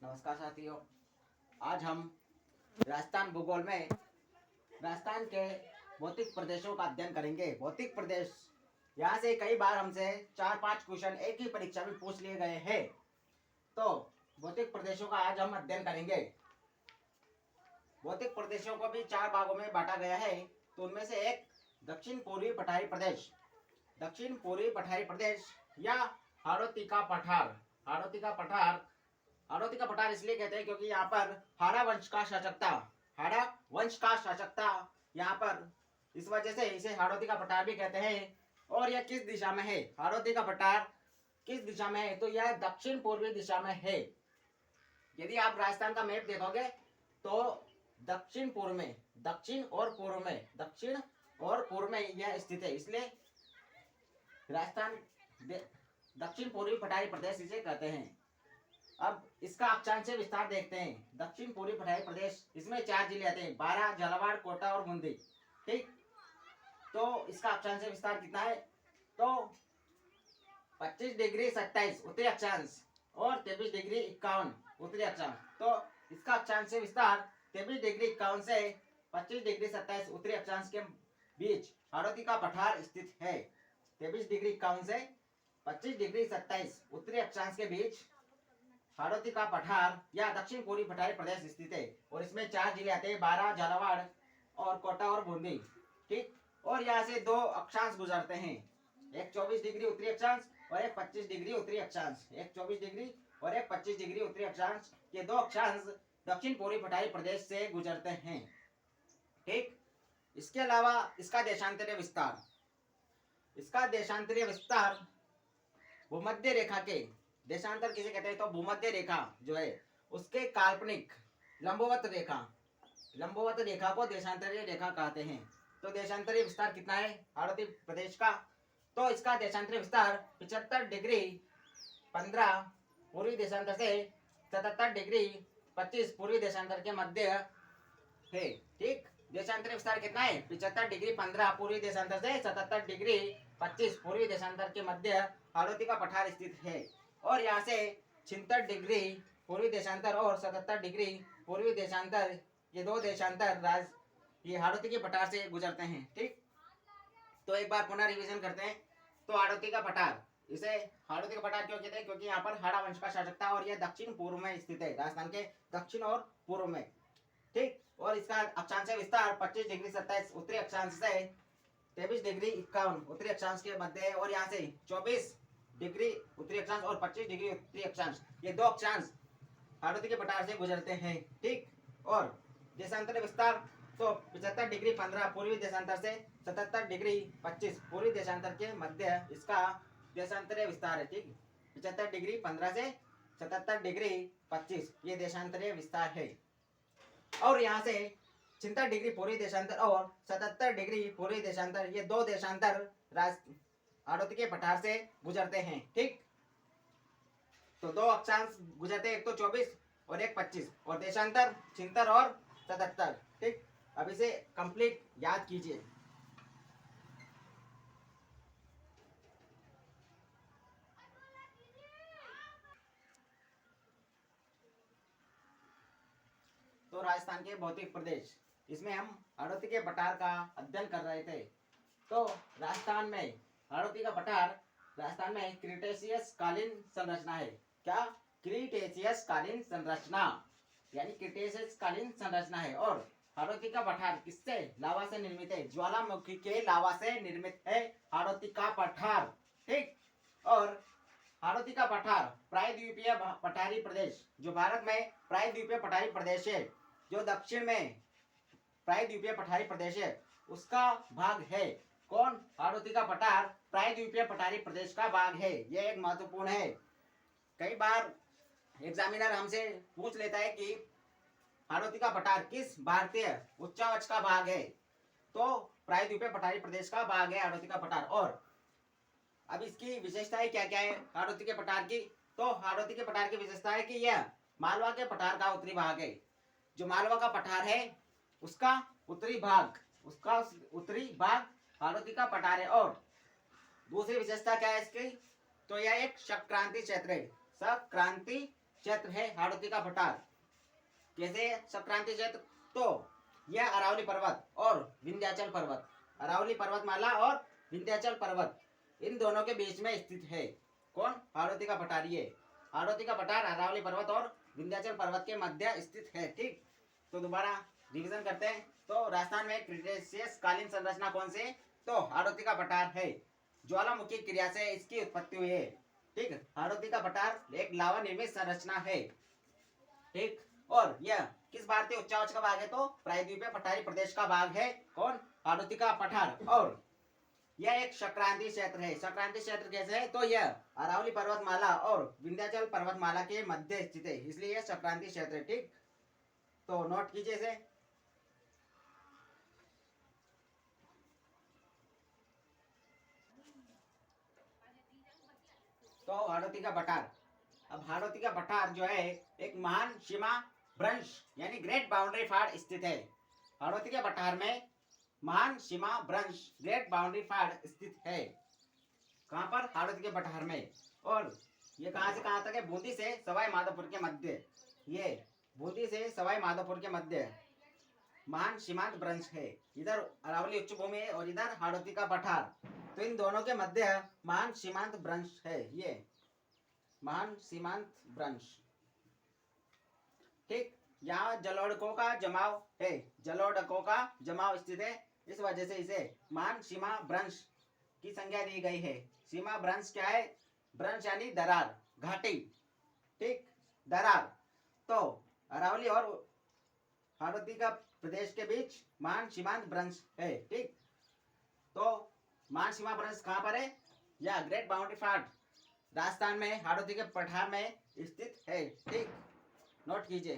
नमस्कार साथियों। आज हम राजस्थान भूगोल में राजस्थान के भौतिक प्रदेशों का अध्ययन करेंगे। भौतिक प्रदेश यहाँ से कई बार हमसे 4-5 क्वेश्चन एक ही परीक्षा में पूछ लिए गए हैं। तो भौतिक प्रदेशों का आज हम अध्ययन करेंगे। भौतिक प्रदेशों को भी 4 भागों में बांटा गया है। तो उनमें से एक दक्षिण पूर्वी पठारी प्रदेश, दक्षिण पूर्वी पठारी प्रदेश या हाड़ौती का पठार। हाड़ौती का पठार, हाड़ौती का पठार इसलिए कहते हैं क्योंकि यहाँ पर हाड़ा वंश का शासक था। हाड़ा वंश का शासक था यहाँ पर, इस वजह से इसे हाड़ौती का पठार भी कहते हैं। और यह किस दिशा में है? हाड़ौती का पठार किस दिशा में है? तो यह दक्षिण पूर्वी दिशा में है। यदि आप राजस्थान का मैप देखोगे तो दक्षिण पूर्व में, दक्षिण और पूर्व में, दक्षिण और पूर्व में यह स्थित है। इसलिए राजस्थान दक्षिण पूर्वी पठारी प्रदेश इसे कहते हैं। अब इसका अक्षांश विस्तार देखते हैं। दक्षिण पूर्वी पठारी प्रदेश, इसमें 4 जिले आते हैं, बारां, झालावाड़, कोटा और बूंदी। ठीक, तो इसका अक्षांश विस्तार कितना है? तो 25 डिग्री 27 उत्तरी अक्षांश और 23 डिग्री 51 उत्तरी अक्षांश। तो इसका अक्षांश विस्तार 23 डिग्री 51 से 25 डिग्री 27 उत्तरी अक्षांश के बीच हाड़ौती का पठार स्थित है। 23 डिग्री 51 से 25 डिग्री 27 उत्तरी अक्षांश के बीच हाड़ौती का पठार या दक्षिण पूर्वी पठारी प्रदेश स्थित है। और इसमें 4 जिले आते हैं, बारां, झालावाड़ और कोटा और बूंदी। ठीक, और यहाँ से 2 अक्षांश गुजरते हैं, एक 24 डिग्री उत्तरी अक्षांश और एक 25 डिग्री उत्तरी अक्षांश। एक 24 डिग्री और एक 25 डिग्री उत्तरी अक्षांश, ये 2 अक्षांश दक्षिण पूर्वी पठारी प्रदेश से गुजरते हैं। ठीक, इसके अलावा इसका देशांतरीय विस्तार, इसका देशांतरीय विस्तार भूमध्य रेखा के, देशांतर किसे कहते हैं? तो भूमध्य रेखा जो है उसके काल्पनिक लंबवत रेखा, लंबवत रेखा को देशांतरीय रेखा कहते हैं। तो देशांतरीय विस्तार कितना है हाड़ौती प्रदेश का? तो इसका देशांतरीय विस्तार 75 डिग्री 15 पूर्वी देशांतर से 77 डिग्री 25 पूर्वी देशांतर के मध्य है। ठीक, देशांतरीय विस्तार कितना है? 75 डिग्री 15 पूर्वी देशांतर से 77 डिग्री 25 पूर्वी देशांतर के मध्य हाड़ौती का पठार स्थित है। और यहाँ से 76 डिग्री पूर्वी देशांतर और 77 डिग्री पूर्वी देशांतर, ये 2 देशांतर ये हाड़ौती के पठार से गुजरते हैं। ठीक, तो एक बार पुनः रिवीजन करते हैं। तो हाड़ौती का पठार, इसे हाड़ौती का पठार क्यों कहते हैं? क्योंकि यहाँ पर हाड़ा वंश का शासक था और यह दक्षिण पूर्व में स्थित है, राजस्थान के दक्षिण और पूर्व में। ठीक, और इसका अक्षांश विस्तार 25 डिग्री 27 उत्तरी अक्षांश से 23 डिग्री 51 उत्तरी अक्षांश के मध्य है। और यहाँ से 24 डिग्री उत्तरी अक्षांश और 25 डिग्री उत्तरी अक्षांश, ये 2 अक्षांश हाड़ौती के पठार से गुजरते हैं। ठीक, और देशांतर विस्तार तो 75 डिग्री 15 पूर्वी देशांतर से 77 डिग्री 25 पूर्वी देशांतर के मध्य इसका देशांतरीय विस्तार है। ठीक, 75 डिग्री 15 से 77 डिग्री 25 ये देशांतरीय विस्तार है। और यहाँ से 76 डिग्री पूर्वी देशांतर और 77 डिग्री पूर्वी देशांतर, ये 2 देशांतर हाड़ौती के पठार से गुजरते हैं। ठीक, तो 2 अक्षांश गुजरते हैं, एक तो 24 और एक 25, और देशांतर 76 और 77। ठीक, अब इसे कंप्लीट याद कीजिए। तो राजस्थान के भौतिक प्रदेश, इसमें हम हाड़ौती के पठार का अध्ययन कर रहे थे। तो राजस्थान में हाड़ौती का पठार, राजस्थान में क्रिटेशियस कालीन संरचना है। क्या? क्रिटेशियस कालीन संरचना, यानी क्रिटेशियस कालीन संरचना है। और हाड़ौती का पठार किससे? लावा से निर्मित है, ज्वालामुखी के लावा से निर्मित है हाड़ौती का पठार। ठीक, और हाड़ौती का पठार प्रायद्वीपीय पठारी प्रदेश, जो भारत में प्रायद्वीपीय पठारी प्रदेश है, जो दक्षिण में प्रायद्वीपीय पठारी प्रदेश है, उसका भाग है। कौन? हाड़ौती का पठार प्रायद्वीपीय पठारी प्रदेश का भाग है। यह एक महत्वपूर्ण है। कई बार एग्जामिनर हमसे पूछ लेता है कि हाड़ौती का पठार किस भारतीय उच्चावच का भाग है? तो प्रायद्वीपीय पठारी प्रदेश का भाग है हाड़ौती का पठार। और अब इसकी विशेषताएं क्या क्या है हाड़ौती के पठार की? तो हाड़ौती के पठार की विशेषता है कि यह मालवा के पठार का उत्तरी भाग है। जो मालवा का पठार है उसका उत्तरी भाग, उसका उत्तरी भाग हाड़ौती का पठार है। और दूसरी विशेषता क्या है इसकी? तो यह एक संक्रांति क्षेत्र है, संक्रांति क्षेत्र है हाड़ौती का पठार। कैसे संक्रांति क्षेत्र? तो यह अरावली पर्वत और विंध्याचल पर्वत, अरावली पर्वतमाला और विंध्याचल पर्वत, इन दोनों के बीच में स्थित है। कौन? हाड़ौती का पठार। ये हाड़ौती का पठार अरावली पर्वत और विंध्याचल पर्वत के मध्य स्थित है। ठीक, तो दोबारा रिवीजन करते हैं। तो राजस्थान में क्रिटेशियस कालीन संरचना कौन सी? तो हाड़ौती का पठार है। ज्वालामुखी क्रिया से इसकी उत्पत्ति हुई है। ठीक, हाड़ौती का पठार एक लावा निर्मित संरचना है। ठीक, और यह किस भारतीय उच्चावच का भाग है? तो प्रायद्वीपीय पठारी प्रदेश का भाग है। कौन? हाड़ौती का पठार। और यह एक संक्रांति क्षेत्र है। संक्रांति क्षेत्र कैसे है? तो यह अरावली पर्वतमाला और विंध्याचल पर्वतमाला के मध्य स्थित है, इसलिए यह संक्रांति क्षेत्र है। ठीक, तो नोट कीजिए इसे। तो हाड़ौती का पठार, अब हाड़ौती का पठार जो है एक महान सीमा भ्रंश यानी ग्रेट बाउंड्री फाड़ स्थित है। हाड़ौती के पठार में महान सीमा भ्रंश ग्रेट बाउंड्री फाड़ स्थित है। कहाँ पर? हाड़ौती के पठार में। और ये कहाँ से कहाँ तक है? बूंदी से सवाई माधोपुर के मध्य। ये बूंदी से सवाई माधोपुर के मध्य महान सीमांत भ्रंश है। इधर अरावली उच्च भूमि है और इधर हाड़ौती का पठार, तो इन दोनों के मध्य महान सीमांत भ्रंश है। ये महान सीमांत भ्रंश। ठीक, यहाँ जलोढ़कों का जमाव है, जलोढ़कों का जमाव स्थित है, इस वजह से इसे महान सीमा भ्रंश की संज्ञा दी गई है। सीमा भ्रंश क्या है? भ्रंश यानी दरार, घाटी। ठीक, दरार। तो अरावली और हाड़ौती का प्रदेश के बीच महान सीमांत भ्रंश है। ठीक, तो महान सीमा भ्रंश कहाँ पर है? या ग्रेट बाउंड्री फाड़ राजस्थान में हाड़ौती के पठार में स्थित है। ठीक, नोट कीजिए।